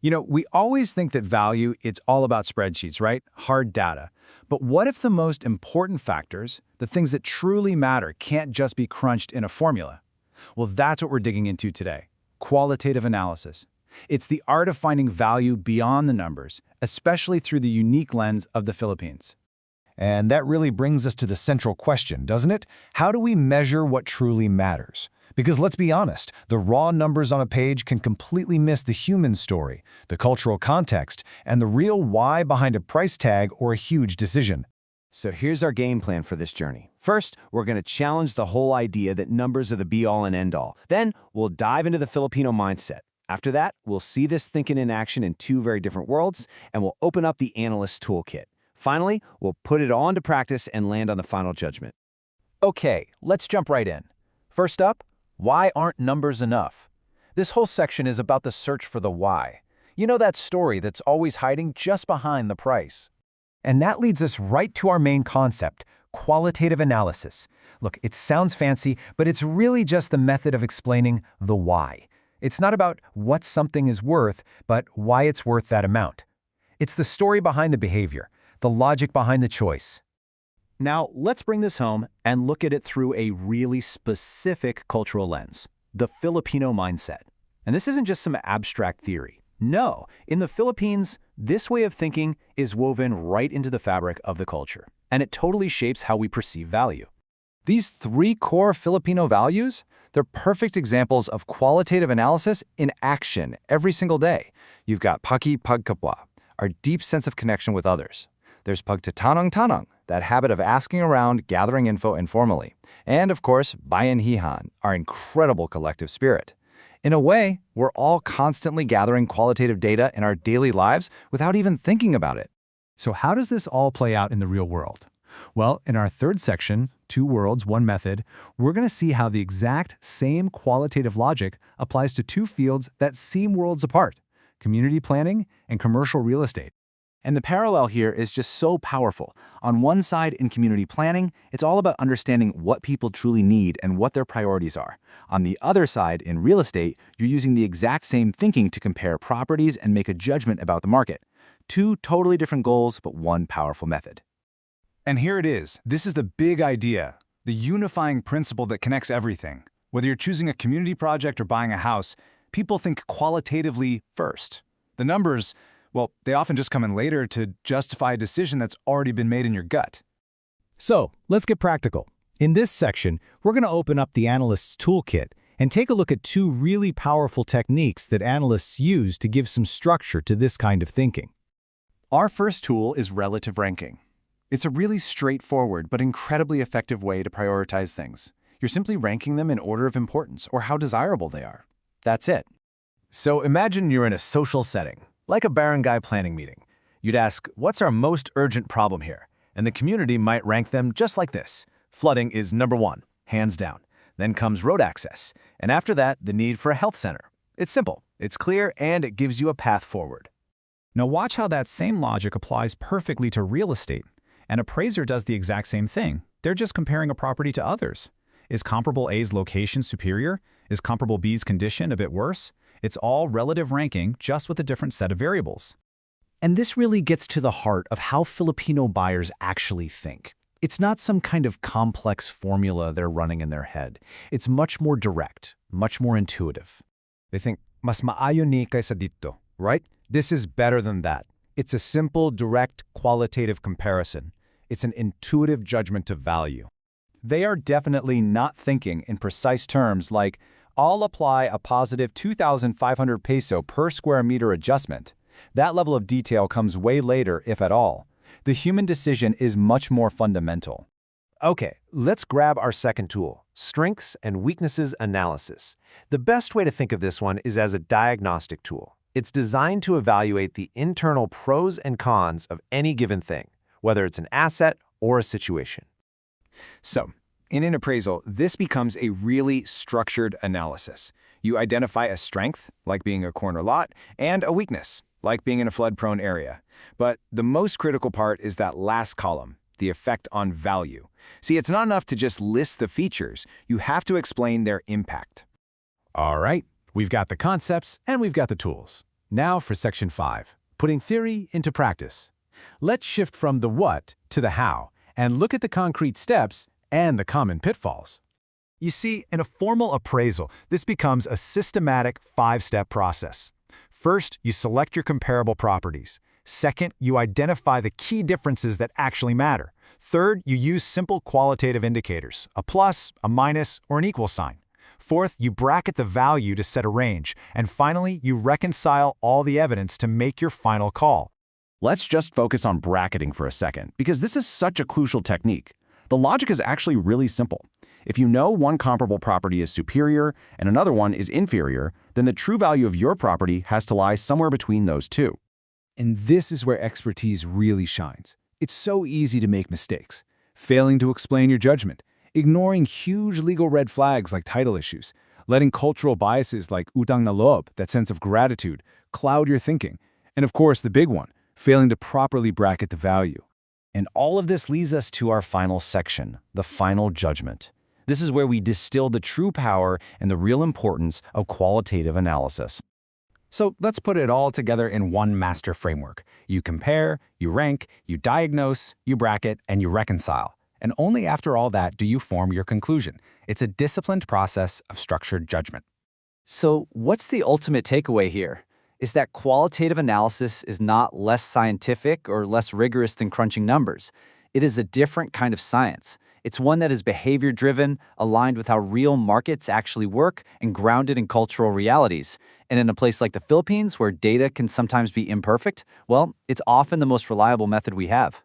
We always think that value, it's all about spreadsheets, right? Hard data. But what if the most important factors, the things that truly matter, can't just be crunched in a formula? Well, that's what we're digging into today. Qualitative analysis. It's the art of finding value beyond the numbers, especially through the unique lens of the Philippines. And that really brings us to the central question, doesn't it? How do we measure what truly matters? Because let's be honest, the raw numbers on a page can completely miss the human story, the cultural context, and the real why behind a price tag or a huge decision. So here's our game plan for this journey. First, we're going to challenge the whole idea that numbers are the be-all and end-all. Then, we'll dive into the Filipino mindset. After that, we'll see this thinking in action in two very different worlds, and we'll open up the analyst's toolkit. Finally, we'll put it all into practice and land on the final judgment. Okay, let's jump right in. First up, why aren't numbers enough? This whole section is about the search for the why. You know that story that's always hiding just behind the price. And that leads us right to our main concept, qualitative analysis. Look, it sounds fancy, but it's really just the method of explaining the why. It's not about what something is worth, but why it's worth that amount. It's the story behind the behavior, the logic behind the choice. Now, let's bring this home and look at it through a really specific cultural lens, the Filipino mindset. And this isn't just some abstract theory. No, in the Philippines, this way of thinking is woven right into the fabric of the culture, and it totally shapes how we perceive value. These three core Filipino values, they're perfect examples of qualitative analysis in action every single day. You've got pakikipagkapwa, our deep sense of connection with others. There's pagtatanong-tanong, that habit of asking around, gathering info informally. And of course, bayan-hihan, our incredible collective spirit. In a way, we're all constantly gathering qualitative data in our daily lives without even thinking about it. So how does this all play out in the real world? Well, in our third section, Two Worlds, One Method, we're going to see how the exact same qualitative logic applies to two fields that seem worlds apart, community planning and commercial real estate. And the parallel here is just so powerful. On one side, in community planning, it's all about understanding what people truly need and what their priorities are. On the other side, in real estate, you're using the exact same thinking to compare properties and make a judgment about the market. Two totally different goals, but one powerful method. And here it is. This is the big idea, the unifying principle that connects everything. Whether you're choosing a community project or buying a house, people think qualitatively first. The numbers, well, they often just come in later to justify a decision that's already been made in your gut. So, let's get practical. In this section, we're going to open up the analyst's toolkit and take a look at two really powerful techniques that analysts use to give some structure to this kind of thinking. Our first tool is relative ranking. It's a really straightforward but incredibly effective way to prioritize things. You're simply ranking them in order of importance or how desirable they are. That's it. So imagine you're in a social setting, like a barangay planning meeting. You'd ask, what's our most urgent problem here? And the community might rank them just like this. Flooding is number one, hands down. Then comes road access. And after that, the need for a health center. It's simple, it's clear, and it gives you a path forward. Now watch how that same logic applies perfectly to real estate. An appraiser does the exact same thing. They're just comparing a property to others. Is comparable A's location superior? Is comparable B's condition a bit worse? It's all relative ranking, just with a different set of variables. And this really gets to the heart of how Filipino buyers actually think. It's not some kind of complex formula they're running in their head. It's much more direct, much more intuitive. They think, mas maayo ni kaysa dito, right? This is better than that. It's a simple, direct, qualitative comparison. It's an intuitive judgment of value. They are definitely not thinking in precise terms like, I'll apply a positive 2,500 peso per square meter adjustment. That level of detail comes way later, if at all. The human decision is much more fundamental. Okay, let's grab our second tool, strengths and weaknesses analysis. The best way to think of this one is as a diagnostic tool. It's designed to evaluate the internal pros and cons of any given thing, whether it's an asset or a situation. So, in an appraisal, this becomes a really structured analysis. You identify a strength, like being a corner lot, and a weakness, like being in a flood-prone area. But the most critical part is that last column, the effect on value. See, it's not enough to just list the features. You have to explain their impact. All right, we've got the concepts and we've got the tools. Now for Section 5, putting theory into practice. Let's shift from the what to the how, and look at the concrete steps and the common pitfalls. You see, in a formal appraisal, this becomes a systematic 5-step process. First, you select your comparable properties. Second, you identify the key differences that actually matter. Third, you use simple qualitative indicators, a plus, a minus, or an equal sign. Fourth, you bracket the value to set a range. And finally, you reconcile all the evidence to make your final call. Let's just focus on bracketing for a second, because this is such a crucial technique. The logic is actually really simple. If you know one comparable property is superior and another one is inferior, then the true value of your property has to lie somewhere between those two. And this is where expertise really shines. It's so easy to make mistakes. Failing to explain your judgment, ignoring huge legal red flags like title issues, letting cultural biases like utang na loob, that sense of gratitude, cloud your thinking. And of course, the big one, failing to properly bracket the value. And all of this leads us to our final section, the final judgment. This is where we distill the true power and the real importance of qualitative analysis. So let's put it all together in one master framework. You compare, you rank, you diagnose, you bracket, and you reconcile. And only after all that do you form your conclusion. It's a disciplined process of structured judgment. So what's the ultimate takeaway here? Is that qualitative analysis is not less scientific or less rigorous than crunching numbers. It is a different kind of science. It's one that is behavior-driven, aligned with how real markets actually work, and grounded in cultural realities. And in a place like the Philippines, where data can sometimes be imperfect, well, it's often the most reliable method we have.